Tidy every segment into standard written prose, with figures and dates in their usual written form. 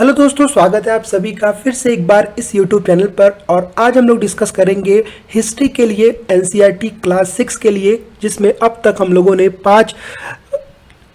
Hello दोस्तों, स्वागत है आप सभी का फिर से एक बार इस YouTube चैनल पर। और आज हम लोग डिस्कस करेंगे हिस्ट्री के लिए एनसीईआरटी क्लास 6 के लिए, जिसमें अब तक हम लोगों ने 5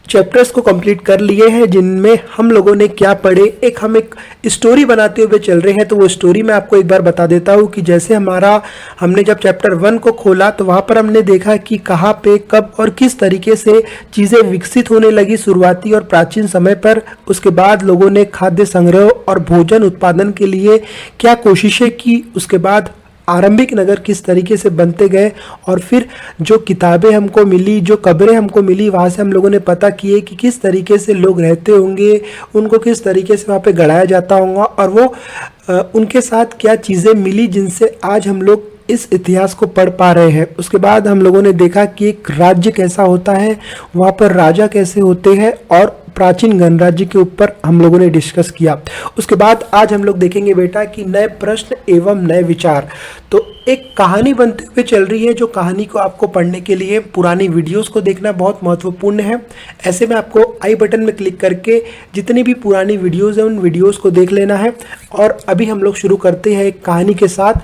चैप्टर्स को कंप्लीट कर लिए हैं, जिनमें हम लोगों ने क्या पढ़े। हम एक स्टोरी बनाते हुए चल रहे हैं, तो वो स्टोरी मैं आपको एक बार बता देता हूँ कि जैसे हमने जब चैप्टर 1 को खोला तो वहाँ पर हमने देखा कि कहाँ पे कब और किस तरीके से चीज़ें विकसित होने लगी शुरुआती और प्राचीन समय पर। उसके बाद लोगों ने खाद्य संग्रह और भोजन उत्पादन के लिए क्या कोशिशें की, उसके बाद आरंभिक नगर किस तरीके से बनते गए, और फिर जो किताबें हमको मिली, जो कब्रें हमको मिली, वहाँ से हम लोगों ने पता किए कि किस तरीके से लोग रहते होंगे, उनको किस तरीके से वहाँ पे गड़ाया जाता होगा, और वो उनके साथ क्या चीज़ें मिली जिनसे आज हम लोग इस इतिहास को पढ़ पा रहे हैं। उसके बाद हम लोगों ने देखा कि एक राज्य कैसा होता है, वहाँ पर राजा कैसे होते हैं, और प्राचीन गणराज्य के ऊपर हम लोगों ने डिस्कस किया। उसके बाद आज हम लोग देखेंगे बेटा कि नए प्रश्न एवं नए विचार। तो एक कहानी बनते हुए चल रही है, जो कहानी को आपको पढ़ने के लिए पुरानी वीडियोस को देखना बहुत महत्वपूर्ण है। ऐसे में आपको आई बटन में क्लिक करके जितनी भी पुरानी वीडियोस हैं उन वीडियोस को देख लेना है। और अभी हम लोग शुरू करते हैं एक कहानी के साथ।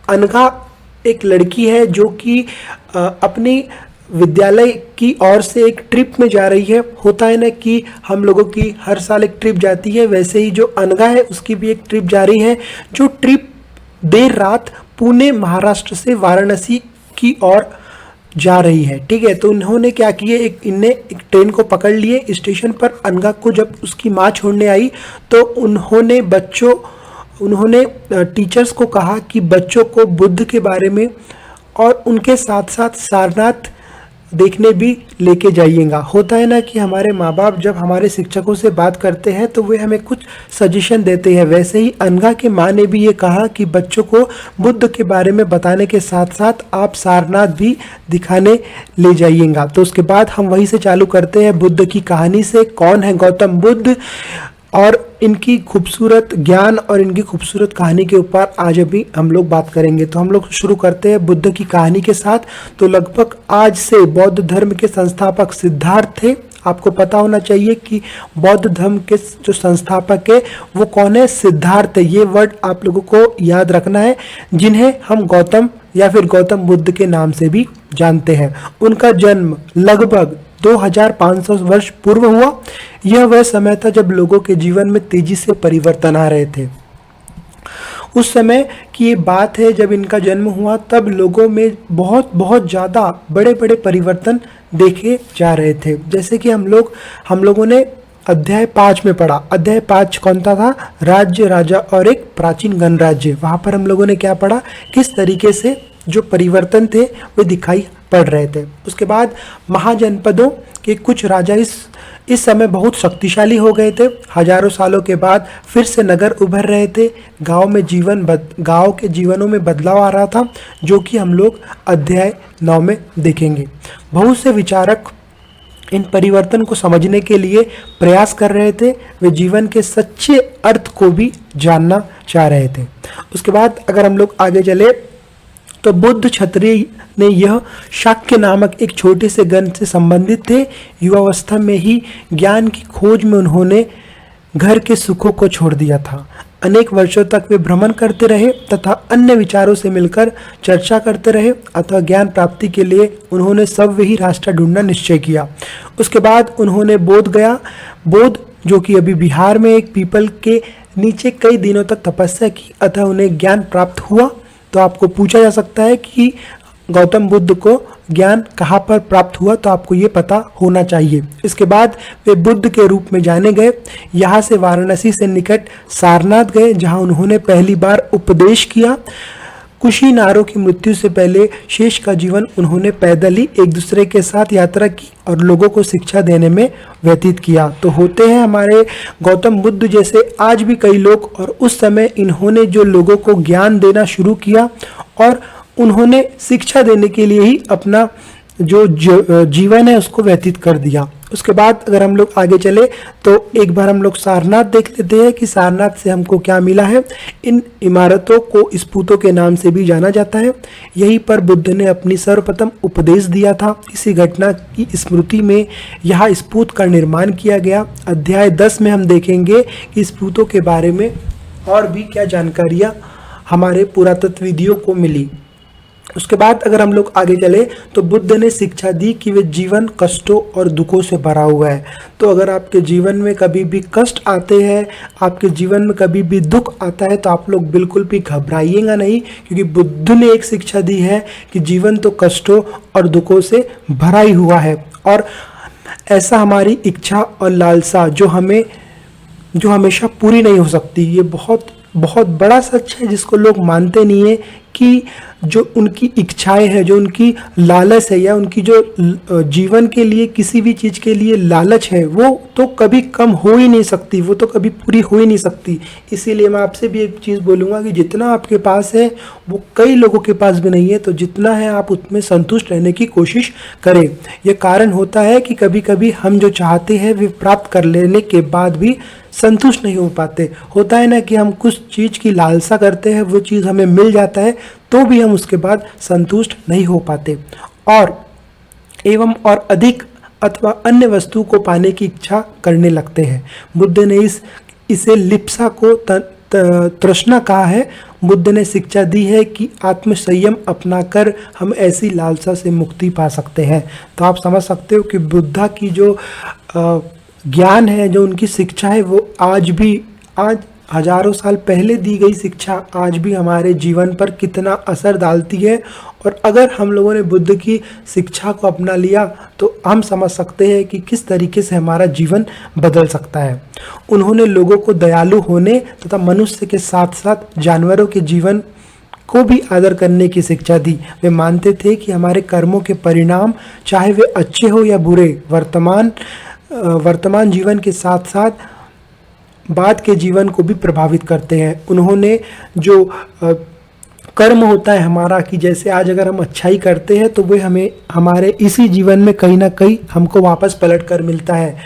अनघा एक लड़की है जो कि अपनी विद्यालय की ओर से एक ट्रिप में जा रही है। होता है ना कि हम लोगों की हर साल एक ट्रिप जाती है, वैसे ही जो अनघा है उसकी भी एक ट्रिप जा रही है, जो ट्रिप देर रात पुणे महाराष्ट्र से वाराणसी की ओर जा रही है। ठीक है, तो उन्होंने क्या किए, इनने एक ट्रेन को पकड़ लिए। स्टेशन पर अनघा को जब उसकी माँ छोड़ने आई तो उन्होंने टीचर्स को कहा कि बच्चों को बुद्ध के बारे में और उनके साथ साथ सारनाथ देखने भी लेके जाइएगा। होता है ना कि हमारे माँ बाप जब हमारे शिक्षकों से बात करते हैं तो वे हमें कुछ सजेशन देते हैं, वैसे ही अनघा के माँ ने भी ये कहा कि बच्चों को बुद्ध के बारे में बताने के साथ साथ आप सारनाथ भी दिखाने ले जाइएगा। तो उसके बाद हम वहीं से चालू करते हैं बुद्ध की कहानी से। कौन है गौतम बुद्ध और इनकी खूबसूरत ज्ञान और इनकी खूबसूरत कहानी के ऊपर आज अभी हम लोग बात करेंगे। तो हम लोग शुरू करते हैं बुद्ध की कहानी के साथ। तो लगभग आज से बौद्ध धर्म के संस्थापक सिद्धार्थ थे। आपको पता होना चाहिए कि बौद्ध धर्म के जो संस्थापक है वो कौन है, सिद्धार्थ है। ये वर्ड आप लोगों को याद रखना है, जिन्हें हम गौतम या फिर गौतम बुद्ध के नाम से भी जानते हैं। उनका जन्म लगभग 2500 वर्ष पूर्व हुआ। यह वह समय था जब लोगों के जीवन में तेजी से परिवर्तन आ रहे थे। उस समय की ये बात है, जब इनका जन्म हुआ तब लोगों में बहुत बहुत ज़्यादा बड़े बड़े परिवर्तन देखे जा रहे थे। जैसे कि हम लोगों ने अध्याय 5 में पढ़ा। अध्याय 5 कौन सा था? राज्य, राजा और एक प्राचीन गणराज्य। वहाँ पर हम लोगों ने क्या पढ़ा, किस तरीके से जो परिवर्तन थे वे दिखाई पड़ रहे थे। उसके बाद महाजनपदों के कुछ राजा इस समय बहुत शक्तिशाली हो गए थे। हजारों सालों के बाद फिर से नगर उभर रहे थे। गांव के जीवनों में बदलाव आ रहा था, जो कि हम लोग अध्याय 9 में देखेंगे। बहुत से विचारक इन परिवर्तन को समझने के लिए प्रयास कर रहे थे। वे जीवन के सच्चे अर्थ को भी जानना चाह रहे थे। उसके बाद अगर हम लोग आगे चले तो बुद्ध क्षत्रिय ने यह शाक्य नामक एक छोटे से गण से संबंधित थे। युवावस्था में ही ज्ञान की खोज में उन्होंने घर के सुखों को छोड़ दिया था। अनेक वर्षों तक वे भ्रमण करते रहे तथा अन्य विचारों से मिलकर चर्चा करते रहे, अतः ज्ञान प्राप्ति के लिए उन्होंने सव्य रास्ता ढूंढना निश्चय किया। उसके बाद उन्होंने बोध जो कि अभी बिहार में एक पीपल के नीचे कई दिनों तक तपस्या की, अतः उन्हें ज्ञान प्राप्त हुआ। तो आपको पूछा जा सकता है कि गौतम बुद्ध को ज्ञान कहाँ पर प्राप्त हुआ, तो आपको ये पता होना चाहिए। इसके बाद वे बुद्ध के रूप में जाने गए। यहाँ से वाराणसी से निकट सारनाथ गए, जहाँ उन्होंने पहली बार उपदेश किया। कुशीनारों की मृत्यु से पहले शेष का जीवन उन्होंने पैदल ही एक दूसरे के साथ यात्रा की और लोगों को शिक्षा देने में व्यतीत किया। तो होते हैं हमारे गौतम बुद्ध जैसे आज भी कई लोग, और उस समय इन्होंने जो लोगों को ज्ञान देना शुरू किया और उन्होंने शिक्षा देने के लिए ही अपना जो जीवन है उसको व्यतीत कर दिया। उसके बाद अगर हम लोग आगे चले तो एक बार हम लोग सारनाथ देख लेते हैं कि सारनाथ से हमको क्या मिला है। इन इमारतों को स्पूतों के नाम से भी जाना जाता है। यहीं पर बुद्ध ने अपनी सर्वप्रथम उपदेश दिया था। इसी घटना की स्मृति में यहाँ स्पूत का निर्माण किया गया। अध्याय 10 में हम देखेंगे कि स्पूतों के बारे में और भी क्या जानकारियाँ हमारे पुरातत्वविदियों को मिली। उसके बाद अगर हम लोग आगे चले तो बुद्ध ने शिक्षा दी कि वे जीवन कष्टों और दुखों से भरा हुआ है। तो अगर आपके जीवन में कभी भी कष्ट आते हैं, आपके जीवन में कभी भी दुख आता है, तो आप लोग बिल्कुल भी घबराइएगा नहीं, क्योंकि बुद्ध ने एक शिक्षा दी है कि जीवन तो कष्टों और दुखों से भरा ही हुआ है। और ऐसा हमारी इच्छा और लालसा जो हमेशा पूरी नहीं हो सकती, ये बहुत बहुत बड़ा सच है जिसको लोग मानते नहीं है कि जो उनकी इच्छाएं हैं, जो उनकी लालच है, या उनकी जो जीवन के लिए किसी भी चीज़ के लिए लालच है, वो तो कभी कम हो ही नहीं सकती, वो तो कभी पूरी हो ही नहीं सकती। इसीलिए मैं आपसे भी एक चीज़ बोलूँगा कि जितना आपके पास है वो कई लोगों के पास भी नहीं है, तो जितना है आप उसमें संतुष्ट रहने की कोशिश करें। यह कारण होता है कि कभी कभी हम जो चाहते हैं वे प्राप्त कर लेने के बाद भी संतुष्ट नहीं हो पाते। होता है ना कि हम कुछ चीज़ की लालसा करते हैं, वो चीज़ हमें मिल जाता है तो भी हम उसके बाद संतुष्ट नहीं हो पाते, और अधिक अथवा अन्य वस्तु को पाने की इच्छा करने लगते हैं। बुद्ध ने इसे लिप्सा को तृष्णा कहा है। बुद्ध ने शिक्षा दी है कि आत्मसंयम अपनाकर हम ऐसी लालसा से मुक्ति पा सकते हैं। तो आप समझ सकते हो कि बुद्धा की जो ज्ञान है, जो उनकी शिक्षा है, वो आज हजारों साल पहले दी गई शिक्षा आज भी हमारे जीवन पर कितना असर डालती है। और अगर हम लोगों ने बुद्ध की शिक्षा को अपना लिया तो हम समझ सकते हैं कि किस तरीके से हमारा जीवन बदल सकता है। उन्होंने लोगों को दयालु होने तथा मनुष्य के साथ साथ जानवरों के जीवन को भी आदर करने की शिक्षा दी। वे मानते थे कि हमारे कर्मों के परिणाम, चाहे वे अच्छे हो या बुरे, वर्तमान जीवन के साथ साथ बाद के जीवन को भी प्रभावित करते हैं। उन्होंने जो कर्म होता है हमारा, कि जैसे आज अगर हम अच्छाई करते हैं तो वह हमें हमारे इसी जीवन में कहीं ना कहीं हमको वापस पलट कर मिलता है।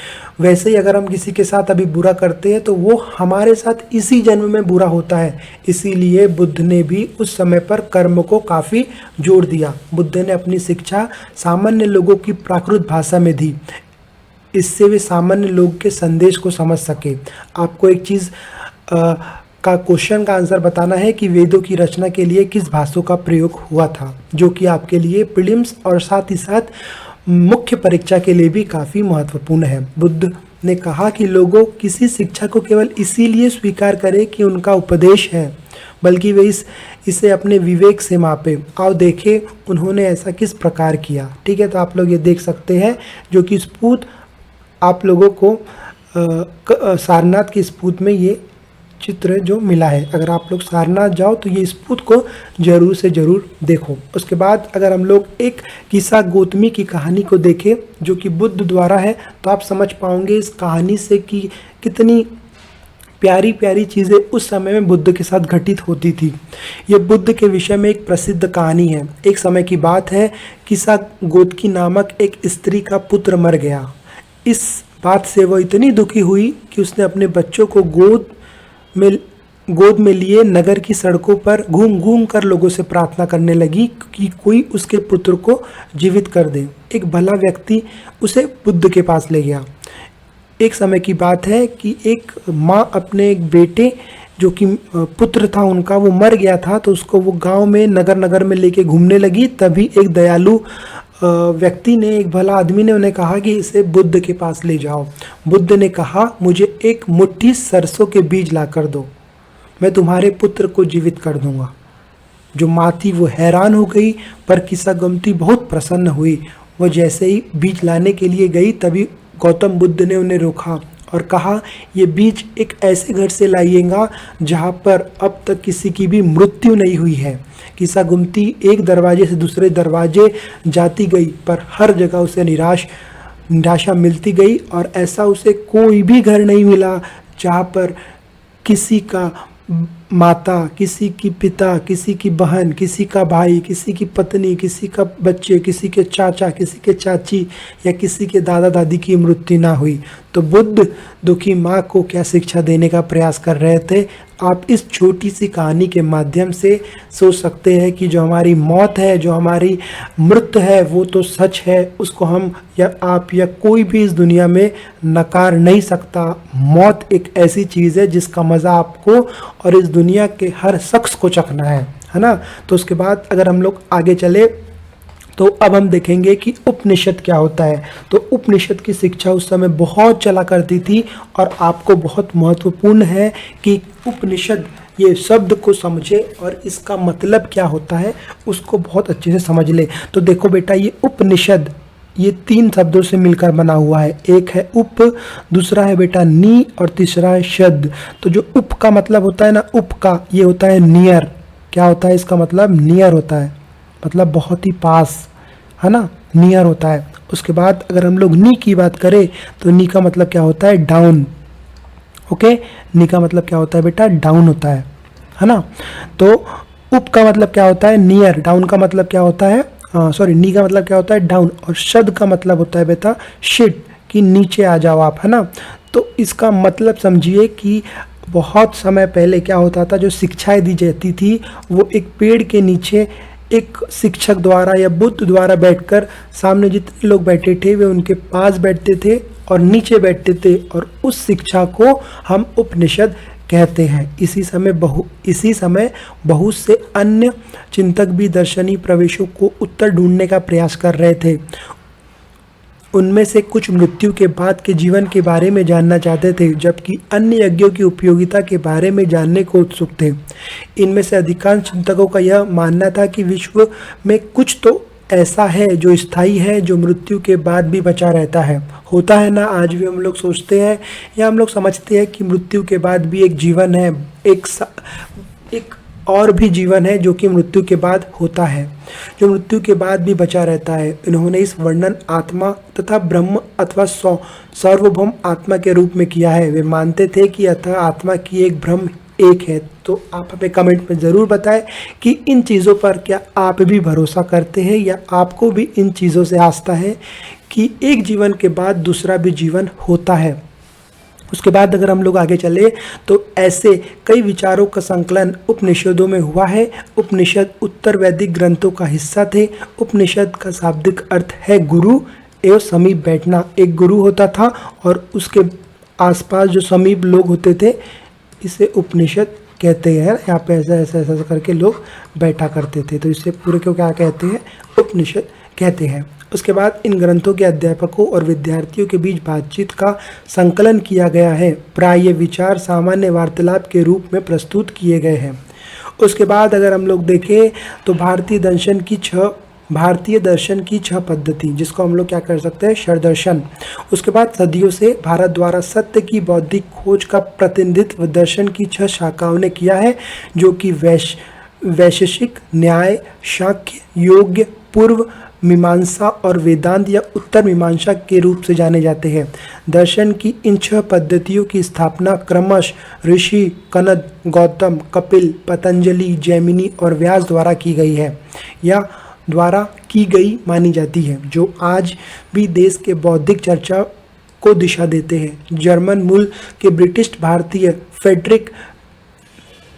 वैसे ही अगर हम किसी के साथ अभी बुरा करते हैं तो वो हमारे साथ इसी जन्म में बुरा होता है। इसीलिए बुद्ध ने भी उस समय पर कर्म को काफ़ी जोर दिया। बुद्ध ने अपनी शिक्षा सामान्य लोगों की प्राकृत भाषा में दी, इससे वे सामान्य लोग के संदेश को समझ सके। आपको एक चीज़ का क्वेश्चन का आंसर बताना है कि वेदों की रचना के लिए किस भाषा का प्रयोग हुआ था, जो कि आपके लिए प्रीलिम्स और साथ ही साथ मुख्य परीक्षा के लिए भी काफ़ी महत्वपूर्ण है। बुद्ध ने कहा कि लोगों किसी शिक्षा को केवल इसीलिए स्वीकार करें कि उनका उपदेश है, बल्कि वे इसे अपने विवेक से मापे। आओ देखें उन्होंने ऐसा किस प्रकार किया। ठीक है, तो आप लोग ये देख सकते हैं जो कि स्पूत आप लोगों को सारनाथ की स्पूत में ये चित्र जो मिला है। अगर आप लोग सारनाथ जाओ तो ये स्पूत को ज़रूर से ज़रूर देखो। उसके बाद अगर हम लोग एक किस्सा गौतमी की कहानी को देखें जो कि बुद्ध द्वारा है, तो आप समझ पाओगे इस कहानी से कि कितनी प्यारी प्यारी चीज़ें उस समय में बुद्ध के साथ घटित होती थी। ये बुद्ध के विषय में एक प्रसिद्ध कहानी है। एक समय की बात है, किस्सा गौतमी नामक एक स्त्री का पुत्र मर गया। इस बात से वो इतनी दुखी हुई कि उसने अपने बच्चों को गोद में लिए नगर की सड़कों पर घूम घूम कर लोगों से प्रार्थना करने लगी कि कोई उसके पुत्र को जीवित कर दे। एक भला व्यक्ति उसे बुद्ध के पास ले गया। एक समय की बात है कि एक माँ अपने एक बेटे जो कि पुत्र था उनका, वो मर गया था, तो उसको वो गांव में नगर में लेके घूमने लगी। तभी एक दयालु व्यक्ति ने, एक भला आदमी ने उन्हें कहा कि इसे बुद्ध के पास ले जाओ। बुद्ध ने कहा, मुझे एक मुट्ठी सरसों के बीज ला कर दो, मैं तुम्हारे पुत्र को जीवित कर दूंगा। जो माँ थी वो हैरान हो गई, पर किस्सा गौतमी बहुत प्रसन्न हुई। वो जैसे ही बीज लाने के लिए गई तभी गौतम बुद्ध ने उन्हें रोका और कहा, ये बीज एक ऐसे घर से लाइएगा जहाँ पर अब तक किसी की भी मृत्यु नहीं हुई है। किस्सा गौतमी एक दरवाजे से दूसरे दरवाजे जाती गई, पर हर जगह उसे निराशा मिलती गई और ऐसा उसे कोई भी घर नहीं मिला जहाँ पर किसी का माता, किसी की पिता, किसी की बहन, किसी का भाई, किसी की पत्नी, किसी का बच्चे, किसी के चाचा, किसी के चाची या किसी के दादा दादी की मृत्यु ना हुई। तो बुद्ध दुखी माँ को क्या शिक्षा देने का प्रयास कर रहे थे? आप इस छोटी सी कहानी के माध्यम से सोच सकते हैं कि जो हमारी मौत है, जो हमारी मृत्यु है, वो तो सच है, उसको हम या आप या कोई भी इस दुनिया में नकार नहीं सकता। मौत एक ऐसी चीज़ है जिसका मज़ा आपको और इस दुनिया के हर शख्स को चखना है ना। तो उसके बाद अगर हम लोग आगे चले तो अब हम देखेंगे कि उपनिषद क्या होता है। तो उपनिषद की शिक्षा उस समय बहुत चला करती थी और आपको बहुत महत्वपूर्ण है कि उपनिषद ये शब्द को समझे और इसका मतलब क्या होता है उसको बहुत अच्छे से समझ ले। तो देखो बेटा, ये उपनिषद ये 3 शब्दों से मिलकर बना हुआ है। एक है उप, दूसरा है बेटा नी और तीसरा है शद। तो जो उप का मतलब होता है ना, उप का ये होता है नियर। क्या होता है इसका मतलब? नियर होता है, मतलब बहुत ही पास, है ना, नियर होता है। उसके बाद अगर हम लोग नी की बात करें तो नी का मतलब क्या होता है? डाउन। ओके, नी का मतलब क्या होता है बेटा? डाउन होता है ना। तो उप का मतलब क्या होता है? नियर। डाउन का मतलब क्या होता है? सॉरी, नी का मतलब क्या होता है? डाउन। और शद का मतलब होता है बेटा शिट, कि नीचे आ जाओ आप, है ना। तो इसका मतलब समझिए कि बहुत समय पहले क्या होता था, जो शिक्षाएं दी जाती थी वो एक पेड़ के नीचे एक शिक्षक द्वारा या बुद्ध द्वारा बैठकर, सामने जितने लोग बैठे थे वे उनके पास बैठते थे और नीचे बैठते थे, और उस शिक्षा को हम उपनिषद कहते हैं। इसी समय बहुत से अन्य चिंतक भी दर्शनीय प्रवेशों को उत्तर ढूंढने का प्रयास कर रहे थे। उनमें से कुछ मृत्यु के बाद के जीवन के बारे में जानना चाहते थे, जबकि अन्य यज्ञों की उपयोगिता के बारे में जानने को उत्सुक थे। इनमें से अधिकांश चिंतकों का यह मानना था कि विश्व में कुछ तो ऐसा है जो स्थायी है, जो मृत्यु के बाद भी बचा रहता है। होता है ना, आज भी हम लोग सोचते हैं या हम लोग समझते हैं कि मृत्यु के बाद भी एक जीवन है, एक और भी जीवन है जो कि मृत्यु के बाद होता है, जो मृत्यु के बाद भी बचा रहता है। इन्होंने इस वर्णन आत्मा तथा ब्रह्म अथवा सार्वभौम आत्मा के रूप में किया है। वे मानते थे कि अतः आत्मा की एक ब्रह्म एक है। तो आप हमें कमेंट में ज़रूर बताएं कि इन चीज़ों पर क्या आप भी भरोसा करते हैं या आपको भी इन चीज़ों से आस्था है कि एक जीवन के बाद दूसरा भी जीवन होता है। उसके बाद अगर हम लोग आगे चले तो ऐसे कई विचारों का संकलन उपनिषदों में हुआ है। उपनिषद उत्तर वैदिक ग्रंथों का हिस्सा थे। उपनिषद का शाब्दिक अर्थ है गुरु एवं समीप बैठना। एक गुरु होता था और उसके आसपास जो समीप लोग होते थे, इसे उपनिषद कहते हैं। यहाँ पे ऐसा ऐसा ऐसा करके लोग बैठा करते थे, तो इससे पूरे को क्या कहते हैं? उपनिषद कहते हैं। उसके बाद इन ग्रंथों के अध्यापकों और विद्यार्थियों के बीच बातचीत का संकलन किया गया है। प्राय ये विचार सामान्य वार्तालाप के रूप में प्रस्तुत किए गए हैं। उसके बाद अगर हम लोग देखें तो भारतीय दर्शन की 6 पद्धति, जिसको हम लोग क्या कर सकते हैं? षड्दर्शन। उसके बाद सदियों से भारत द्वारा सत्य की बौद्धिक खोज का प्रतिनिधित्व दर्शन की 6 शाखाओं ने किया है, जो कि वैशेषिक, न्याय, सांख्य, योग, पूर्व मीमांसा और वेदांत या उत्तर मीमांसा के रूप से जाने जाते हैं। दर्शन की इन 6 पद्धतियों की स्थापना क्रमशः ऋषि कनद, गौतम, कपिल, पतंजलि, जैमिनी और व्यास द्वारा की गई है या द्वारा की गई मानी जाती है, जो आज भी देश के बौद्धिक चर्चा को दिशा देते हैं। जर्मन मूल के ब्रिटिश भारतीय फ्रेडरिक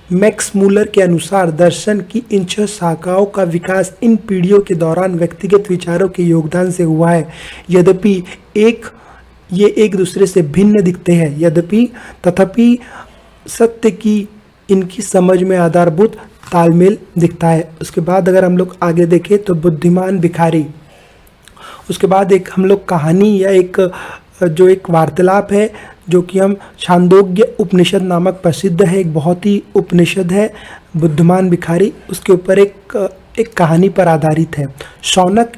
मैक्समूलर के अनुसार दर्शन की इन 6 शाखाओं का विकास इन पीढ़ियों के दौरान व्यक्तिगत विचारों के योगदान से हुआ है। यद्यपि ये एक दूसरे से भिन्न दिखते हैं, तथापि सत्य की इनकी समझ में आधारभूत तालमेल दिखता है। उसके बाद अगर हम लोग आगे देखें तो बुद्धिमान भिखारी। उसके बाद एक हम लोग कहानी या एक वार्तालाप है, जो कि हम छांदोग्य उपनिषद नामक प्रसिद्ध है, एक बहुत ही उपनिषद है बुद्धिमान भिखारी। उसके ऊपर एक कहानी पर आधारित है। शौनक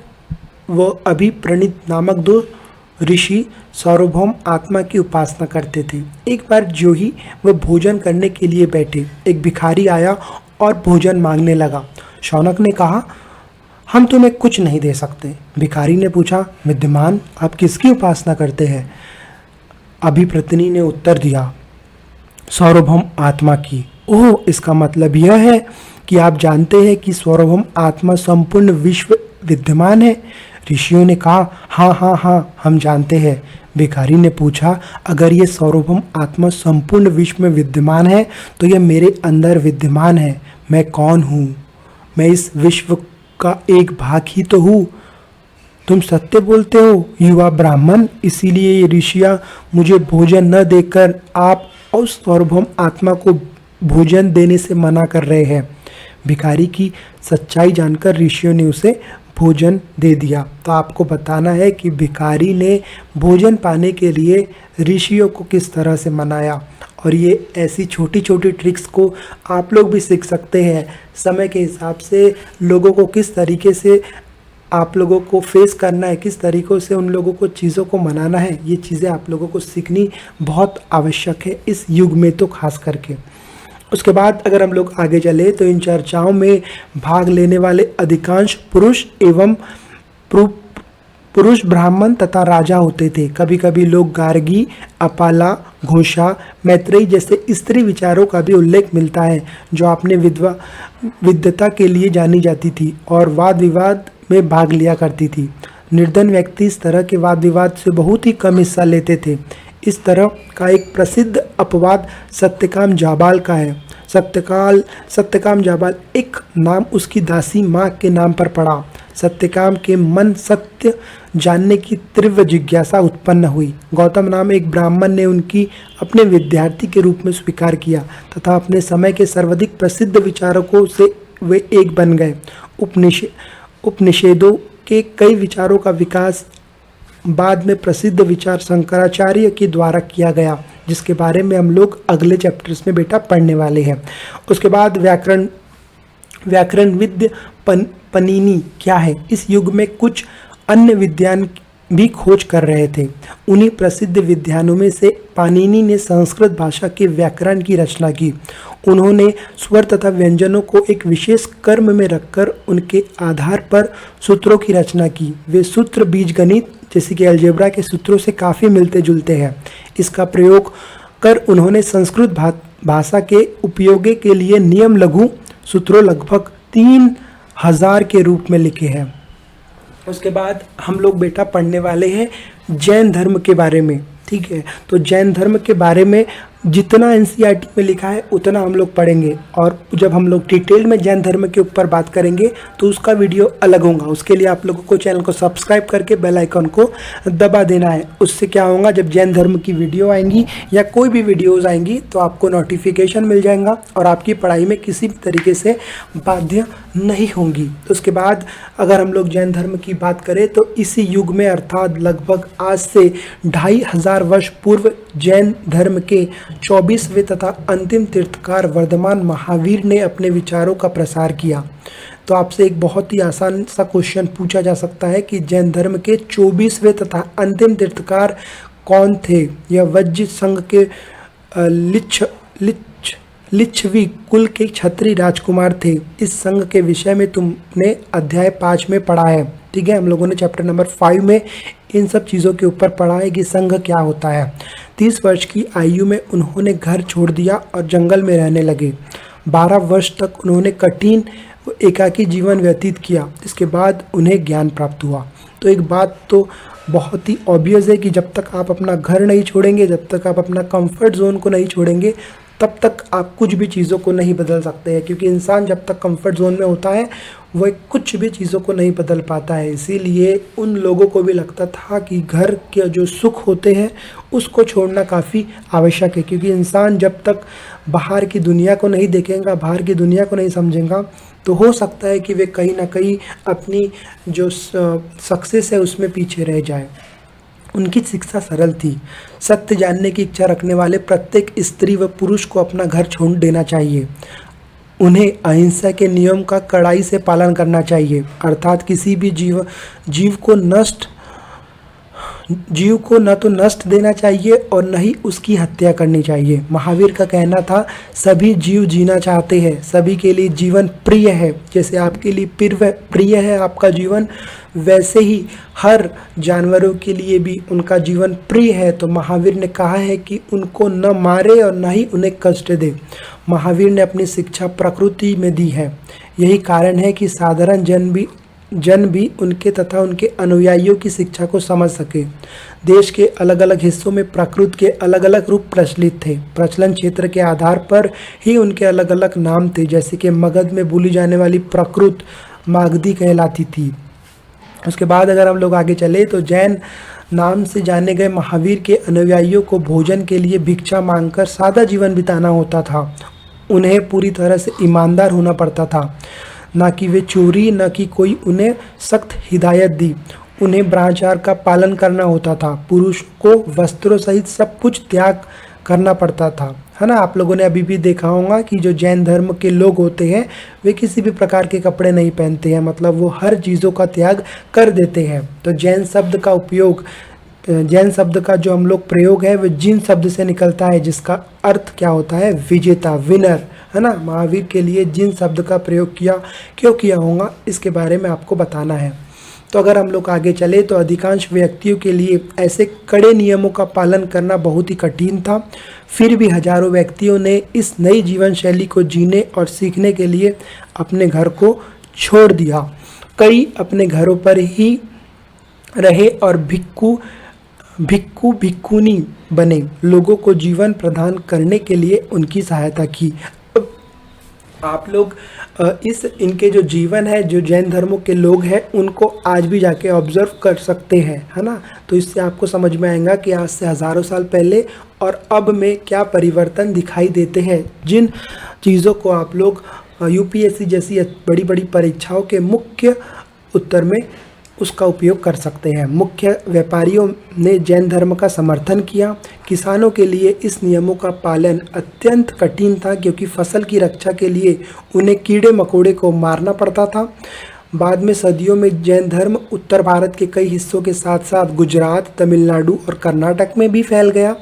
व अभिप्रणीत नामक 2 ऋषि सार्वभौम आत्मा की उपासना करते थे। एक बार जो ही वह भोजन करने के लिए बैठे, एक भिखारी आया और भोजन मांगने लगा। शौनक ने कहा, हम तुम्हें कुछ नहीं दे सकते। भिखारी ने पूछा, विद्यमान आप किसकी उपासना करते हैं? अभिप्रतनी ने उत्तर दिया, सार्वभौम आत्मा की। ओह, इसका मतलब यह है कि आप जानते हैं कि सार्वभौम आत्मा संपूर्ण विश्व विद्यमान है। ऋषियों ने कहा, हाँ हाँ हाँ, हम जानते हैं। भिखारी ने पूछा, अगर ये सार्वभौम आत्मा संपूर्ण विश्व में विद्यमान है तो यह मेरे अंदर विद्यमान है। मैं कौन हूँ? मैं इस विश्व का एक भाग ही तो हूँ। तुम सत्य बोलते हो युवा ब्राह्मण, इसीलिए ये ऋषियाँ मुझे भोजन न देकर आप उस सार्वभौम आत्मा को भोजन देने से मना कर रहे हैं। भिखारी की सच्चाई जानकर ऋषियों ने उसे भोजन दे दिया। तो आपको बताना है कि भिखारी ने भोजन पाने के लिए ऋषियों को किस तरह से मनाया। और ये ऐसी छोटी छोटी ट्रिक्स को आप लोग भी सीख सकते हैं। समय के हिसाब से लोगों को किस तरीके से आप लोगों को फेस करना है, किस तरीक़ों से उन लोगों को चीज़ों को मनाना है, ये चीज़ें आप लोगों को सीखनी बहुत आवश्यक है इस युग में तो खास करके। उसके बाद अगर हम लोग आगे चले तो इन चर्चाओं में भाग लेने वाले अधिकांश पुरुष एवं पुरुष ब्राह्मण तथा राजा होते थे। कभी कभी लोग गार्गी, अपाला, घोषा, मैत्रेयी जैसे स्त्री विचारों का भी उल्लेख मिलता है, जो अपने विद्वता के लिए जानी जाती थी और वाद विवाद में भाग लिया करती थी। निर्धन व्यक्ति इस तरह के वाद विवाद से बहुत ही कम हिस्सा लेते थे। इस तरह का एक प्रसिद्ध अपवाद सत्यकाम जाबाल का है। सत्यकाम जाबाल एक नाम उसकी दासी माँ के नाम पर पड़ा। सत्यकाम के मन सत्य जानने की तीव्र जिज्ञासा उत्पन्न हुई। गौतम नाम एक ब्राह्मण ने उनकी अपने विद्यार्थी के रूप में स्वीकार किया तथा अपने समय के सर्वाधिक प्रसिद्ध विचारकों से वे एक बन गए। उपनिषदों के कई विचारों का विकास बाद में प्रसिद्ध विचार शंकराचार्य के द्वारा किया गया, जिसके बारे में हम लोग अगले चैप्टर्स में बेटा पढ़ने वाले हैं। उसके बाद व्याकरण विद्य पनीनी क्या है? इस युग में कुछ अन्य विद्वान भी खोज कर रहे थे। उन्हीं प्रसिद्ध विद्वानों में से पाणिनि ने संस्कृत भाषा के व्याकरण की रचना की। उन्होंने स्वर तथा व्यंजनों को एक विशेष क्रम में रखकर उनके आधार पर सूत्रों की रचना की। वे सूत्र बीजगणित जैसे कि अलजेब्रा के सूत्रों से काफ़ी मिलते जुलते हैं। इसका प्रयोग कर उन्होंने संस्कृत भाषा के उपयोग के लिए नियम लघु सूत्रों लगभग 3000 के रूप में लिखे हैं। उसके बाद हम लोग बेटा पढ़ने वाले हैं जैन धर्म के बारे में। ठीक है, तो जैन धर्म के बारे में जितना एनसीईआरटी में लिखा है उतना हम लोग पढ़ेंगे, और जब हम लोग डिटेल में जैन धर्म के ऊपर बात करेंगे तो उसका वीडियो अलग होगा। उसके लिए आप लोगों को चैनल को सब्सक्राइब करके बेल आइकन को दबा देना है। उससे क्या होगा, जब जैन धर्म की वीडियो आएंगी या कोई भी वीडियोज़ आएंगी तो आपको नोटिफिकेशन मिल जाएगा और आपकी पढ़ाई में किसी भी तरीके से बाध्य नहीं होंगी। उसके बाद अगर हम लोग जैन धर्म की बात करें तो इसी युग में अर्थात लगभग आज से 2500 वर्ष पूर्व जैन धर्म के 24वें तथा अंतिम तीर्थकार वर्धमान महावीर ने अपने विचारों का प्रसार किया। तो आपसे एक बहुत ही आसान सा क्वेश्चन पूछा जा सकता है कि जैन धर्म के 24वें तथा अंतिम तीर्थकार कौन थे? यह वज्र संघ के लिच्छवी कुल के क्षत्रिय राजकुमार थे। इस संघ के विषय में तुमने अध्याय 5 में पढ़ा है। ठीक है, हम लोगों ने चैप्टर नंबर 5 में इन सब चीज़ों के ऊपर पढ़ा है कि संघ क्या होता है। 30 वर्ष की आयु में उन्होंने घर छोड़ दिया और जंगल में रहने लगे। 12 वर्ष तक उन्होंने कठिन एकाकी जीवन व्यतीत किया। इसके बाद उन्हें ज्ञान प्राप्त हुआ। तो एक बात तो बहुत ही ऑब्वियस है कि जब तक आप अपना घर नहीं छोड़ेंगे, जब तक आप अपना कंफर्ट जोन को नहीं छोड़ेंगे, तब तक आप कुछ भी चीज़ों को नहीं बदल सकते हैं। क्योंकि इंसान जब तक कंफर्ट जोन में होता है वह कुछ भी चीज़ों को नहीं बदल पाता है। इसीलिए उन लोगों को भी लगता था कि घर के जो सुख होते हैं उसको छोड़ना काफ़ी आवश्यक है। क्योंकि इंसान जब तक बाहर की दुनिया को नहीं देखेगा, बाहर की दुनिया को नहीं समझेगा, तो हो सकता है कि वे कहीं ना कहीं अपनी जो सक्सेस है उसमें पीछे रह जाए। उनकी शिक्षा सरल थी। सत्य जानने की इच्छा रखने वाले प्रत्येक स्त्री व पुरुष को अपना घर छोड़ देना चाहिए। उन्हें अहिंसा के नियम का कड़ाई से पालन करना चाहिए, अर्थात किसी भी जीव को जीव को न तो नष्ट देना चाहिए और न ही उसकी हत्या करनी चाहिए। महावीर का कहना था सभी जीव जीना चाहते हैं, सभी के लिए जीवन प्रिय है। जैसे आपके लिए प्रिय है आपका जीवन, वैसे ही हर जानवरों के लिए भी उनका जीवन प्रिय है। तो महावीर ने कहा है कि उनको न मारे और न ही उन्हें कष्ट दे। महावीर ने अपनी शिक्षा प्रकृति में दी है। यही कारण है कि साधारण जन भी उनके तथा उनके अनुयायियों की शिक्षा को समझ सके। देश के अलग अलग हिस्सों में प्रकृत के अलग अलग रूप प्रचलित थे। प्रचलन क्षेत्र के आधार पर ही उनके अलग अलग नाम थे। जैसे कि मगध में बोली जाने वाली प्रकृत मागधी कहलाती थी। उसके बाद अगर हम लोग आगे चले तो जैन नाम से जाने गए महावीर के अनुयायियों को भोजन के लिए भिक्षा मांगकर सादा जीवन बिताना होता था। उन्हें पूरी तरह से ईमानदार होना पड़ता था, ना कि वे चोरी, न कि कोई उन्हें सख्त हिदायत दी। उन्हें ब्रह्मचार्य का पालन करना होता था। पुरुष को वस्त्रों सहित सब कुछ त्याग करना पड़ता था, है ना। आप लोगों ने अभी भी देखा होगा कि जो जैन धर्म के लोग होते हैं वे किसी भी प्रकार के कपड़े नहीं पहनते हैं, मतलब वो हर चीज़ों का त्याग कर देते हैं। तो जैन शब्द का जो हम लोग प्रयोग है वो जिन शब्द से निकलता है, जिसका अर्थ क्या होता है, विजेता, विनर, है ना। महावीर के लिए जिन शब्द का प्रयोग क्यों किया होगा इसके बारे में आपको बताना है। तो अगर हम लोग आगे चले तो अधिकांश व्यक्तियों के लिए ऐसे कड़े नियमों का पालन करना बहुत ही कठिन था। फिर भी हजारों व्यक्तियों ने इस नई जीवन शैली को जीने और सीखने के लिए अपने घर को छोड़ दिया। कई अपने घरों पर ही रहे और भिक्खुनी बने, लोगों को जीवन प्रदान करने के लिए उनकी सहायता की। आप लोग इनके जो जीवन है, जो जैन धर्मों के लोग हैं, उनको आज भी जाके ऑब्जर्व कर सकते हैं, है ना। तो इससे आपको समझ में आएगा कि आज से हज़ारों साल पहले और अब में क्या परिवर्तन दिखाई देते हैं। जिन चीज़ों को आप लोग यूपीएससी जैसी बड़ी बड़ी परीक्षाओं के मुख्य उत्तर में उसका उपयोग कर सकते हैं। मुख्य व्यापारियों ने जैन धर्म का समर्थन किया। किसानों के लिए इस नियमों का पालन अत्यंत कठिन था, क्योंकि फसल की रक्षा के लिए उन्हें कीड़े मकोड़े को मारना पड़ता था। बाद में सदियों में जैन धर्म उत्तर भारत के कई हिस्सों के साथ साथ गुजरात, तमिलनाडु और कर्नाटक में भी फैल गया।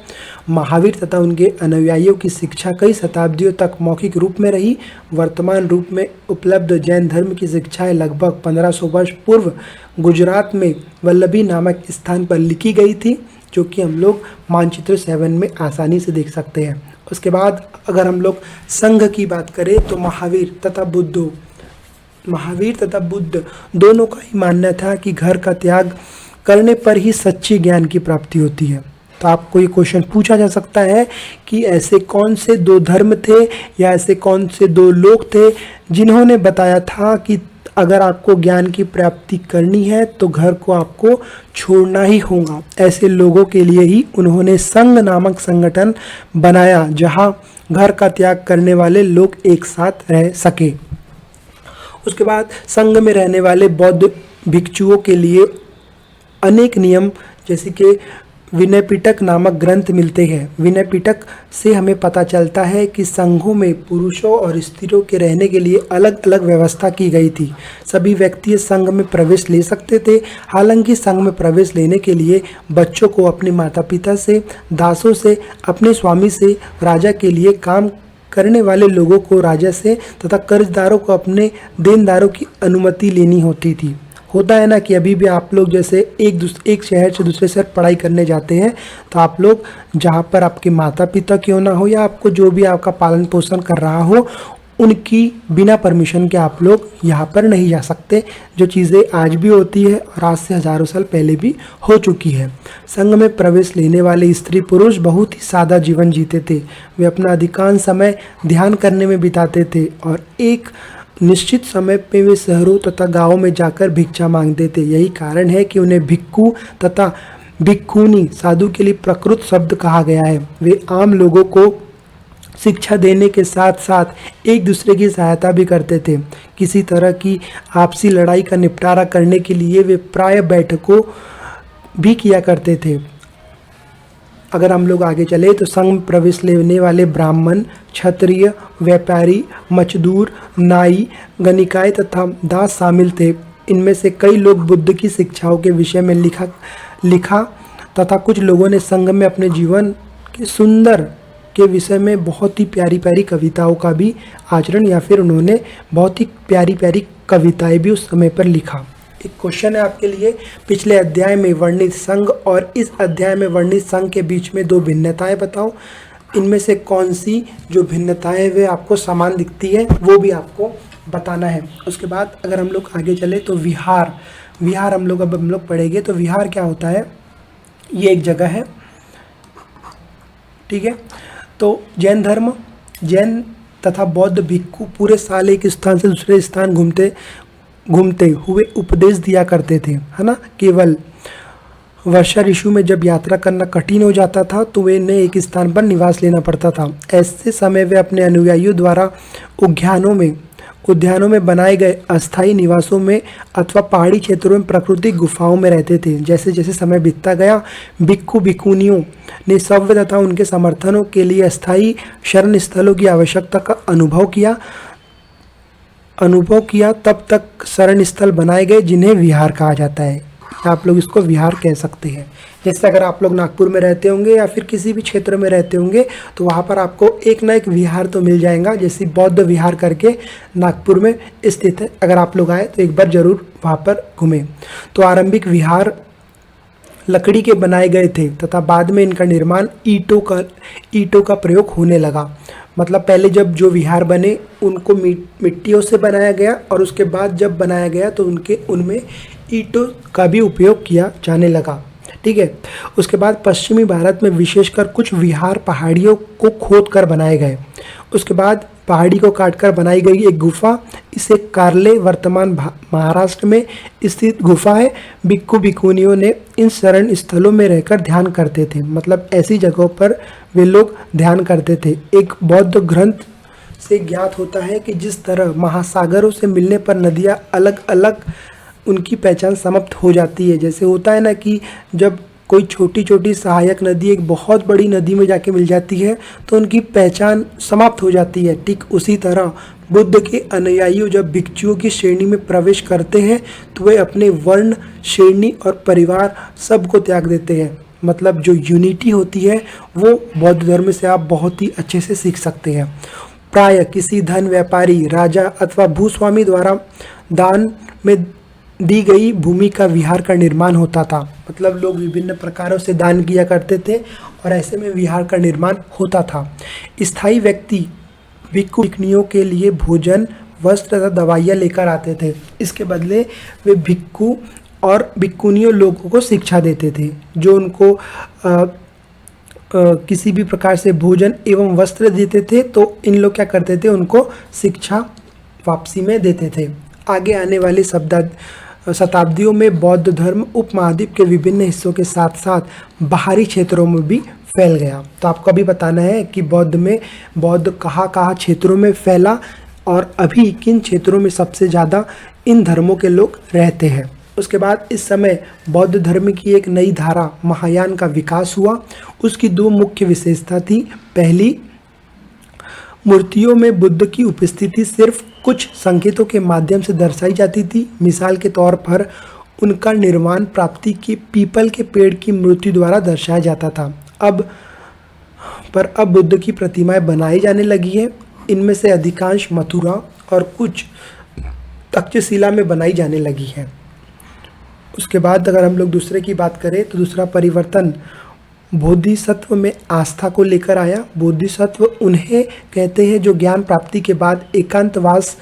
महावीर तथा उनके अनुयायियों की शिक्षा कई शताब्दियों तक मौखिक रूप में रही। वर्तमान रूप में उपलब्ध जैन धर्म की शिक्षाएं लगभग 1500 वर्ष पूर्व गुजरात में वल्लभी नामक स्थान पर लिखी गई थी, जो कि हम लोग मानचित्र 7 में आसानी से देख सकते हैं। उसके बाद अगर हम लोग संघ की बात करें तो महावीर तथा बुद्ध दोनों का ही मानना था कि घर का त्याग करने पर ही सच्चे ज्ञान की प्राप्ति होती है। तो आपको ये क्वेश्चन पूछा जा सकता है कि ऐसे कौन से दो धर्म थे या ऐसे कौन से दो लोग थे जिन्होंने बताया था कि अगर आपको ज्ञान की प्राप्ति करनी है तो घर को आपको छोड़ना ही होगा। ऐसे लोगों के लिए ही उन्होंने संघ नामक संगठन बनाया, जहां घर का त्याग करने वाले लोग एक साथ रह सके। उसके बाद संघ में रहने वाले बौद्ध भिक्षुओं के लिए अनेक नियम जैसे कि विनय पिटक नामक ग्रंथ मिलते हैं। विनय पिटक से हमें पता चलता है कि संघों में पुरुषों और स्त्रियों के रहने के लिए अलग अलग व्यवस्था की गई थी। सभी व्यक्ति संघ में प्रवेश ले सकते थे। हालांकि संघ में प्रवेश लेने के लिए बच्चों को अपने माता पिता से, दासों से, अपने स्वामी से, राजा के लिए काम करने वाले लोगों को राजा से तथा कर्जदारों को अपने देनदारों की अनुमति लेनी होती थी। होता है ना कि अभी भी आप लोग जैसे एक शहर से दूसरे शहर पढ़ाई करने जाते हैं, तो आप लोग जहाँ पर आपके माता पिता क्यों ना हो या आपको जो भी आपका पालन पोषण कर रहा हो, उनकी बिना परमिशन के आप लोग यहाँ पर नहीं जा सकते। जो चीज़ें आज भी होती है और आज से हज़ारों साल पहले भी हो चुकी है। संघ में प्रवेश लेने वाले स्त्री पुरुष बहुत ही सादा जीवन जीते थे। वे अपना अधिकांश समय ध्यान करने में बिताते थे और एक निश्चित समय पे वे शहरों तथा गाँवों में जाकर भिक्षा मांगते थे। यही कारण है कि उन्हें भिक्खु तथा भिक्खुनी, साधु के लिए प्रकृत शब्द कहा गया है। वे आम लोगों को शिक्षा देने के साथ साथ एक दूसरे की सहायता भी करते थे। किसी तरह की आपसी लड़ाई का निपटारा करने के लिए वे प्राय बैठकों भी किया करते थे। अगर हम लोग आगे चले तो संघ में प्रवेश लेने वाले ब्राह्मण, क्षत्रिय, व्यापारी, मजदूर, नाई, गणिकाय तथा दास शामिल थे। इनमें से कई लोग बुद्ध की शिक्षाओं के विषय में लिखा तथा कुछ लोगों ने संगम में अपने जीवन के सुंदर के विषय में बहुत ही प्यारी प्यारी कविताओं का भी आचरण या फिर उन्होंने बहुत ही प्यारी प्यारी कविताएं भी उस समय पर लिखा। एक क्वेश्चन है आपके लिए, पिछले अध्याय में वर्णित संघ और इस अध्याय में वर्णित संघ के बीच में दो भिन्नताएं बताओ। इनमें से कौन सी जो भिन्नताएं वे आपको समान दिखती है वो भी आपको बताना है। उसके बाद अगर हम लोग आगे चले तो विहार हम लोग पढ़ेंगे। तो विहार क्या होता है, ये एक जगह है, ठीक है। तो जैन तथा बौद्ध भिक्खु पूरे साल एक स्थान से दूसरे स्थान घूमते हुए उपदेश दिया करते थे, है ना। केवल वर्षा ऋतु में जब यात्रा करना कठिन हो जाता था तो वे ने एक स्थान पर निवास लेना पड़ता था। ऐसे समय वे अपने अनुयायियों द्वारा उद्यानों में बनाए गए अस्थायी निवासों में अथवा पहाड़ी क्षेत्रों में प्राकृतिक गुफाओं में रहते थे। जैसे जैसे समय बीतता गया भिक्खु भिक्खुनियों ने सव्य तथा उनके समर्थनों के लिए अस्थायी शरण स्थलों की आवश्यकता का अनुभव किया। तब तक शरण स्थल बनाए गए जिन्हें विहार कहा जाता है। आप लोग इसको विहार कह सकते हैं। जैसे अगर आप लोग नागपुर में रहते होंगे या फिर किसी भी क्षेत्र में रहते होंगे तो वहाँ पर आपको एक ना एक विहार तो मिल जाएगा। जैसे बौद्ध विहार करके नागपुर में स्थित है, अगर आप लोग आए तो एक बार जरूर वहाँ पर घूमें। तो आरंभिक विहार लकड़ी के बनाए गए थे तथा बाद में इनका निर्माण ईंटों का प्रयोग होने लगा। मतलब पहले जब जो विहार बने उनको मिट्टियों से बनाया गया और उसके बाद जब बनाया गया तो उनमें ईंटों का भी उपयोग किया जाने लगा, ठीक है। उसके बाद पश्चिमी भारत में विशेषकर कुछ विहार पहाड़ियों को खोद कर बनाए गए। उसके बाद पहाड़ी को काटकर बनाई गई एक गुफा, इसे कार्ले वर्तमान महाराष्ट्र में स्थित गुफा है। भिक्खु भिक्खुनियों ने इन शरण स्थलों में रहकर ध्यान करते थे। मतलब ऐसी जगहों पर वे लोग ध्यान करते थे। एक बौद्ध ग्रंथ से ज्ञात होता है कि जिस तरह महासागरों से मिलने पर नदियाँ अलग अलग उनकी पहचान समाप्त हो जाती है। जैसे होता है ना कि जब कोई छोटी छोटी सहायक नदी एक बहुत बड़ी नदी में जाके मिल जाती है तो उनकी पहचान समाप्त हो जाती है। ठीक उसी तरह बुद्ध के अनुयायी जब भिक्षुओं की श्रेणी में प्रवेश करते हैं तो वे अपने वर्ण, श्रेणी और परिवार सबको त्याग देते हैं। मतलब जो यूनिटी होती है वो बौद्ध धर्म से आप बहुत ही अच्छे से सीख सकते हैं। प्राय किसी धन व्यापारी, राजा अथवा भूस्वामी द्वारा दान में दी गई भूमि का विहार का निर्माण होता था। मतलब लोग विभिन्न प्रकारों से दान किया करते थे और ऐसे में विहार का निर्माण होता था। स्थायी व्यक्ति भिक्खु भिक्खुनियों के लिए भोजन, वस्त्र तथा दवाइयाँ लेकर आते थे। इसके बदले वे भिक्खु और भिक्खुनियों लोगों को शिक्षा देते थे, जो उनको किसी भी प्रकार से भोजन एवं वस्त्र देते थे। तो इन लोग क्या करते थे, उनको शिक्षा वापसी में देते थे। आगे आने वाले शताब्दियों में बौद्ध धर्म उपमहाद्वीप के विभिन्न हिस्सों के साथ साथ बाहरी क्षेत्रों में भी फैल गया। तो आपको अभी बताना है कि बौद्ध कहाँ क्षेत्रों में फैला और अभी किन क्षेत्रों में सबसे ज़्यादा इन धर्मों के लोग रहते हैं। उसके बाद इस समय बौद्ध धर्म की एक नई धारा महायान का विकास हुआ। उसकी दो मुख्य विशेषता थी। पहली, मूर्तियों में बुद्ध की उपस्थिति सिर्फ कुछ संकेतों के माध्यम से दर्शाई जाती थी। मिसाल के तौर पर उनका निर्माण प्राप्ति की पीपल के पेड़ की मूर्ति द्वारा दर्शाया जाता था। अब बुद्ध की प्रतिमाएं बनाई जाने लगी है। इनमें से अधिकांश मथुरा और कुछ तक्षशिला में बनाई जाने लगी है। उसके बाद अगर हम लोग दूसरे की बात करें तो दूसरा परिवर्तन बोधिसत्व में आस्था को लेकर आया। बोधिसत्व उन्हें कहते हैं जो ज्ञान प्राप्ति के बाद एकांतवास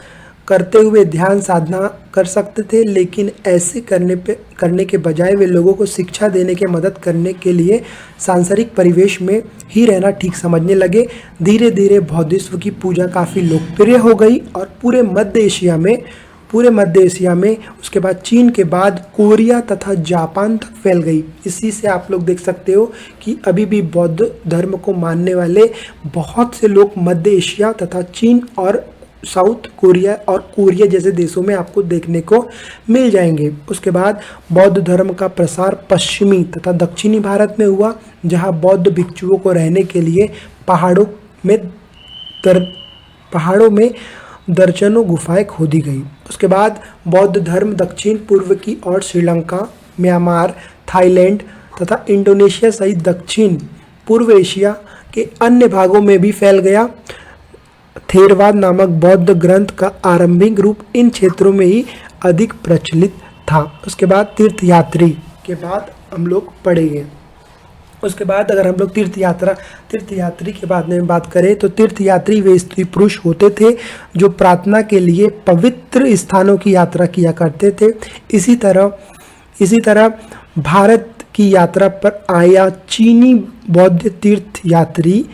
करते हुए ध्यान साधना कर सकते थे, लेकिन ऐसे करने के बजाय वे लोगों को शिक्षा देने के मदद करने के लिए सांसारिक परिवेश में ही रहना ठीक समझने लगे। धीरे धीरे बौद्धिस्व की पूजा काफ़ी लोकप्रिय हो गई और पूरे मध्य एशिया में उसके बाद चीन के बाद कोरिया तथा जापान तक फैल गई। इसी से आप लोग देख सकते हो कि अभी भी बौद्ध धर्म को मानने वाले बहुत से लोग मध्य एशिया तथा चीन और साउथ कोरिया और कोरिया जैसे देशों में आपको देखने को मिल जाएंगे। उसके बाद बौद्ध धर्म का प्रसार पश्चिमी तथा दक्षिणी भारत में हुआ, जहां बौद्ध भिक्षुओं को रहने के लिए पहाड़ों में दर्जनों गुफाएं खोदी गई। उसके बाद बौद्ध धर्म दक्षिण पूर्व की ओर श्रीलंका, म्यांमार, थाईलैंड, तथा इंडोनेशिया सहित दक्षिण पूर्व एशिया के अन्य भागों में भी फैल गया। थेरवाद नामक बौद्ध ग्रंथ का आरंभिक रूप इन क्षेत्रों में ही अधिक प्रचलित था। उसके बाद तीर्थयात्री के बाद हम लोग पढ़ेंगे। उसके बाद अगर हम लोग तीर्थयात्री के बाद में बात करें तो तीर्थयात्री वे स्त्री पुरुष होते थे जो प्रार्थना के लिए पवित्र स्थानों की यात्रा किया करते थे। इसी तरह भारत की यात्रा पर आया चीनी बौद्ध तीर्थयात्री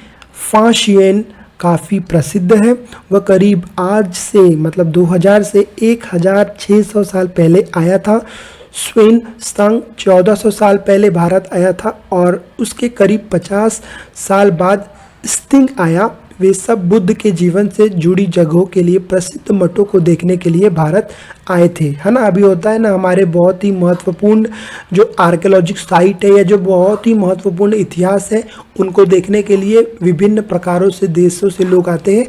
फाशियन काफ़ी प्रसिद्ध है। वह करीब आज से मतलब 2000 से 1600 साल पहले आया था। स्वेन संग 1400 साल पहले भारत आया था और उसके करीब 50 साल बाद स्तिंग आया। वे सब बुद्ध के जीवन से जुड़ी जगहों के लिए प्रसिद्ध मठों को देखने के लिए भारत आए थे, है ना। अभी होता है ना हमारे बहुत ही महत्वपूर्ण जो आर्कियोलॉजिक साइट है या जो बहुत ही महत्वपूर्ण इतिहास है उनको देखने के लिए विभिन्न प्रकारों से देशों से लोग आते हैं।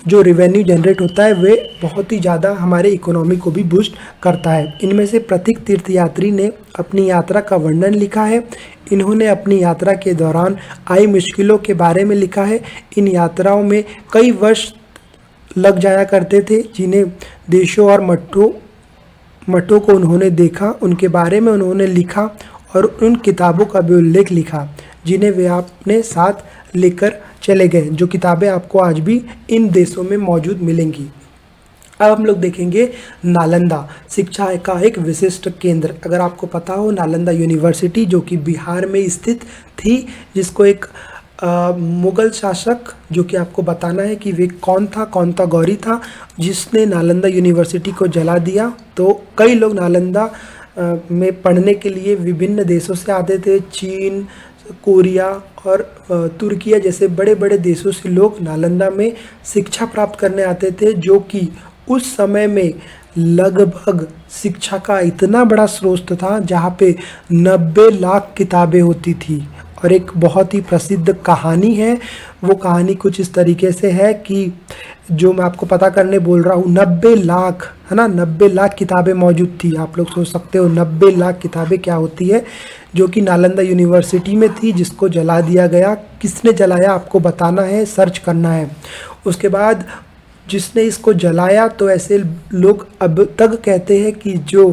जो रेवेन्यू जनरेट होता है वे बहुत ही ज़्यादा हमारे इकोनॉमी को भी बूस्ट करता है। इनमें से प्रत्येक तीर्थयात्री ने अपनी यात्रा का वर्णन लिखा है। इन्होंने अपनी यात्रा के दौरान आई मुश्किलों के बारे में लिखा है। इन यात्राओं में कई वर्ष लग जाया करते थे। जिन्हें देशों और मठों को उन्होंने देखा, उनके बारे में उन्होंने लिखा और उन किताबों का भी उल्लेख लिखा जिन्हें वे अपने साथ लेकर चले गए, जो किताबें आपको आज भी इन देशों में मौजूद मिलेंगी। अब हम लोग देखेंगे नालंदा शिक्षा का एक विशिष्ट केंद्र। अगर आपको पता हो नालंदा यूनिवर्सिटी जो कि बिहार में स्थित थी, जिसको एक मुगल शासक जो कि आपको बताना है कि वे कौन था गौरी था जिसने नालंदा यूनिवर्सिटी को जला दिया। तो कई लोग नालंदा में पढ़ने के लिए विभिन्न देशों से आते थे। चीन, कोरिया और तुर्किया जैसे बड़े बड़े देशों से लोग नालंदा में शिक्षा प्राप्त करने आते थे, जो कि उस समय में लगभग शिक्षा का इतना बड़ा स्रोत था जहाँ पे 90 लाख किताबें होती थी। और एक बहुत ही प्रसिद्ध कहानी है, वो कहानी कुछ इस तरीके से है कि जो मैं आपको पता करने बोल रहा हूँ 90 लाख, है ना, 90 लाख किताबें मौजूद थी। आप लोग सोच सकते हो 90 लाख किताबें क्या होती है, जो कि नालंदा यूनिवर्सिटी में थी, जिसको जला दिया गया। किसने जलाया आपको बताना है, सर्च करना है। उसके बाद जिसने इसको जलाया, तो ऐसे लोग अब तक कहते हैं कि जो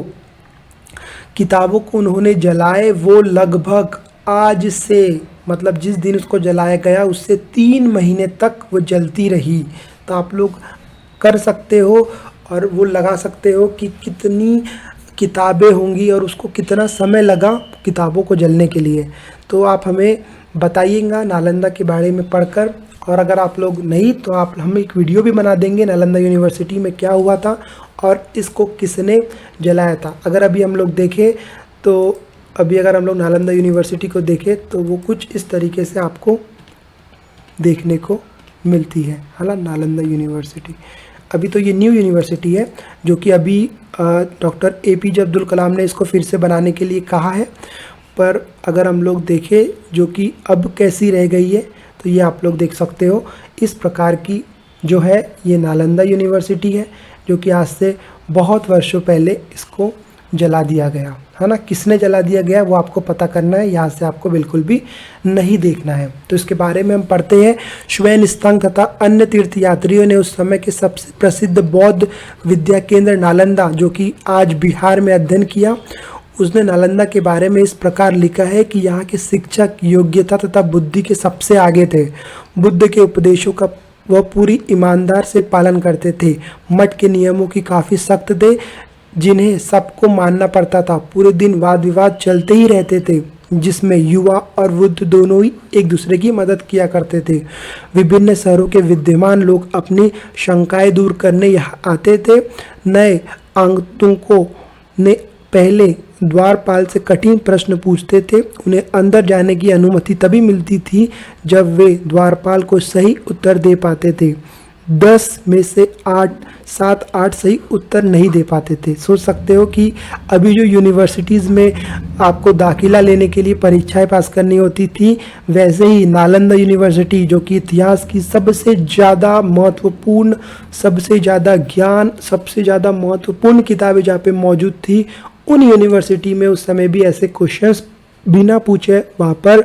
किताबों को उन्होंने जलाए वो लगभग आज से मतलब जिस दिन उसको जलाया गया उससे 3 महीने तक वो जलती रही। तो आप लोग कर सकते हो और वो लगा सकते हो कि कितनी किताबें होंगी और उसको कितना समय लगा किताबों को जलने के लिए। तो आप हमें बताइएगा नालंदा के बारे में पढ़कर। और अगर आप लोग नहीं तो हम एक वीडियो भी बना देंगे नालंदा यूनिवर्सिटी में क्या हुआ था और इसको किसने जलाया था। अगर अभी हम लोग देखें तो अगर हम लोग नालंदा यूनिवर्सिटी को देखें तो वो कुछ इस तरीके से आपको देखने को मिलती है। हालांकि नालंदा यूनिवर्सिटी अभी तो ये न्यू यूनिवर्सिटी है जो कि अभी डॉक्टर APJ अब्दुल कलाम ने इसको फिर से बनाने के लिए कहा है। पर अगर हम लोग देखें जो कि अब कैसी रह गई है तो ये आप लोग देख सकते हो इस प्रकार की जो है ये नालंदा यूनिवर्सिटी है, जो कि आज से बहुत वर्षों पहले इसको जला दिया गया, है ना। किसने जला दिया गया वो आपको पता करना है, यहाँ से आपको बिल्कुल भी नहीं देखना है। तो इसके बारे में हम पढ़ते हैं। श्वेन-त्संग तथा अन्य तीर्थयात्रियों ने उस समय के सबसे प्रसिद्ध बौद्ध विद्या केंद्र नालंदा जो कि आज बिहार में अध्ययन किया। उसने नालंदा के बारे में इस प्रकार लिखा है कि यहाँ के शिक्षक योग्यता तथा बुद्धि के सबसे आगे थे। बुद्ध के उपदेशों का वह पूरी ईमानदार से पालन करते थे। मठ के नियमों की काफ़ी सख्त थे जिन्हें सबको मानना पड़ता था। पूरे दिन वाद विवाद चलते ही रहते थे जिसमें युवा और वृद्ध दोनों ही एक दूसरे की मदद किया करते थे। विभिन्न शहरों के विद्यमान लोग अपनी शंकाएं दूर करने यहाँ आते थे। नए आगंतुकों ने पहले द्वारपाल से कठिन प्रश्न पूछते थे। उन्हें अंदर जाने की अनुमति तभी मिलती थी जब वे द्वारपाल को सही उत्तर दे पाते थे। 10 में से 7-8 सही उत्तर नहीं दे पाते थे। सोच सकते हो कि अभी जो यूनिवर्सिटीज़ में आपको दाखिला लेने के लिए परीक्षाएं पास करनी होती थी, वैसे ही नालंदा यूनिवर्सिटी जो कि इतिहास की सबसे ज़्यादा महत्वपूर्ण, सबसे ज़्यादा ज्ञान, सबसे ज़्यादा महत्वपूर्ण किताबें जहाँ पे मौजूद थी, उन यूनिवर्सिटी में उस समय भी ऐसे क्वेश्चंस बिना पूछे वहाँ पर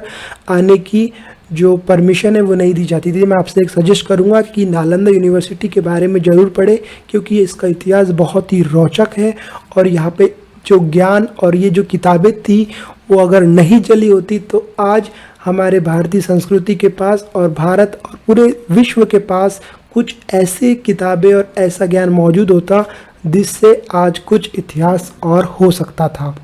आने की जो परमिशन है वो नहीं दी जाती थी। मैं आपसे एक सजेस्ट करूँगा कि नालंदा यूनिवर्सिटी के बारे में ज़रूर पढ़ें, क्योंकि इसका इतिहास बहुत ही रोचक है। और यहाँ पे जो ज्ञान और ये जो किताबें थी वो अगर नहीं चली होती तो आज हमारे भारतीय संस्कृति के पास और भारत और पूरे विश्व के पास कुछ ऐसी किताबें और ऐसा ज्ञान मौजूद होता जिससे आज कुछ इतिहास और हो सकता था।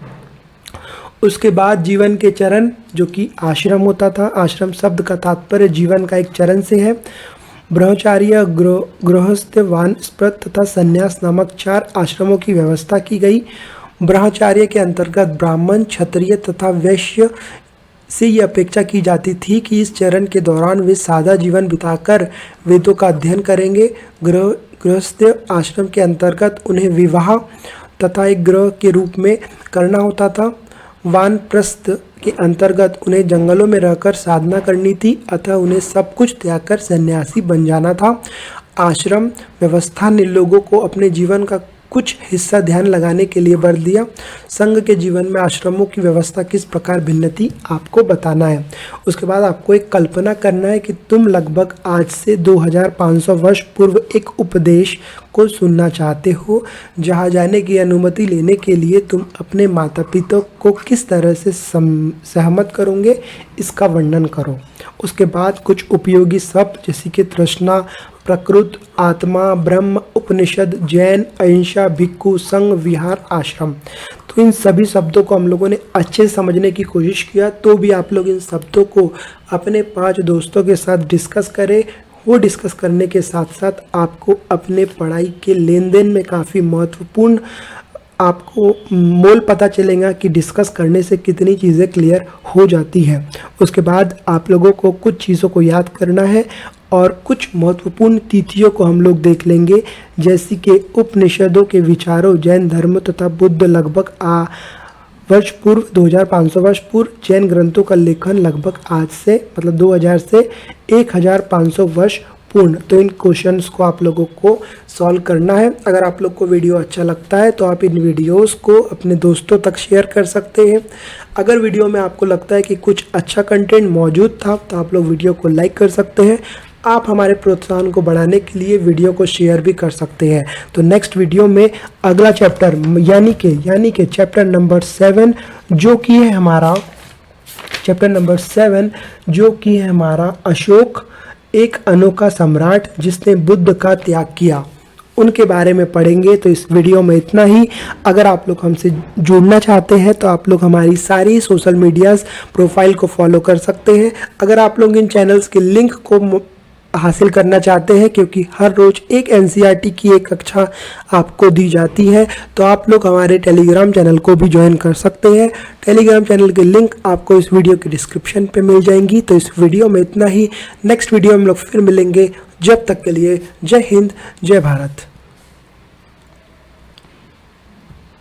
उसके बाद जीवन के चरण, जो कि आश्रम होता था। आश्रम शब्द का तात्पर्य जीवन का एक चरण से है। ब्रह्मचार्य, गृहस्थ, वानप्रस्थ तथा संन्यास नामक 4 आश्रमों की व्यवस्था की गई। ब्रह्मचार्य के अंतर्गत ब्राह्मण, क्षत्रिय तथा वैश्य से ये अपेक्षा की जाती थी कि इस चरण के दौरान वे सादा जीवन बिताकर वेदों का अध्ययन करेंगे। गृहस्थ आश्रम के अंतर्गत उन्हें विवाह तथा एक गृह के रूप में करना होता था। वानप्रस्थ के अंतर्गत उन्हें जंगलों में रहकर साधना करनी थी, अतः उन्हें सब कुछ त्याग कर सन्यासी बन जाना था। आश्रम व्यवस्था ने लोगों को अपने जीवन का कुछ हिस्सा ध्यान लगाने के लिए बल दिया। संघ के जीवन में आश्रमों की व्यवस्था किस प्रकार भिन्न थी आपको बताना है। उसके बाद आपको एक कल्पना करना है कि तुम लगभग आज से 2500 वर्ष पूर्व एक उपदेश को सुनना चाहते हो, जहाँ जाने की अनुमति लेने के लिए तुम अपने माता पिता को किस तरह से सहमत करोगे, इसका वर्णन करो। उसके बाद कुछ उपयोगी शब्द जैसे कि तृष्णा, प्रकृत, आत्मा, ब्रह्म, उपनिषद, जैन, अहिंसा, भिक्षु, संघ, विहार, आश्रम। तो इन सभी शब्दों को हम लोगों ने अच्छे से समझने की कोशिश किया। तो भी आप लोग इन शब्दों को अपने 5 दोस्तों के साथ डिस्कस करें। वो डिस्कस करने के साथ साथ आपको अपने पढ़ाई के लेन देन में काफ़ी महत्वपूर्ण आपको मोल पता चलेगा कि डिस्कस करने से कितनी चीज़ें क्लियर हो जाती है। उसके बाद आप लोगों को कुछ चीज़ों को याद करना है और कुछ महत्वपूर्ण तिथियों को हम लोग देख लेंगे, जैसे कि उपनिषदों के विचारों, जैन धर्म तथा बुद्ध लगभग वर्ष पूर्व 2500 वर्ष पूर्व, जैन ग्रंथों का लेखन लगभग आज से मतलब 2000 से 1500 वर्ष पूर्ण। तो इन क्वेश्चंस को आप लोगों को सॉल्व करना है। अगर आप लोग को वीडियो अच्छा लगता है तो आप इन वीडियोस को अपने दोस्तों तक शेयर कर सकते हैं। अगर वीडियो में आपको लगता है कि कुछ अच्छा कंटेंट मौजूद था तो आप लोग वीडियो को लाइक कर सकते हैं। आप हमारे प्रोत्साहन को बढ़ाने के लिए वीडियो को शेयर भी कर सकते हैं। तो नेक्स्ट वीडियो में अगला चैप्टर यानी कि चैप्टर नंबर 7 जो कि है हमारा अशोक, एक अनोखा सम्राट जिसने बुद्ध का त्याग किया, उनके बारे में पढ़ेंगे। तो इस वीडियो में इतना ही। अगर आप लोग हमसे जुड़ना चाहते हैं तो आप लोग हमारी सारी सोशल मीडियाज़ प्रोफाइल को फॉलो कर सकते हैं। अगर आप लोग इन चैनल्स के लिंक को हासिल करना चाहते हैं, क्योंकि हर रोज़ एक एनसीईआरटी की एक कक्षा आपको दी जाती है, तो आप लोग हमारे टेलीग्राम चैनल को भी ज्वाइन कर सकते हैं। टेलीग्राम चैनल के लिंक आपको इस वीडियो के डिस्क्रिप्शन पे मिल जाएंगी। तो इस वीडियो में इतना ही। नेक्स्ट वीडियो में हम लोग फिर मिलेंगे। जब तक के लिए जय हिंद, जय भारत।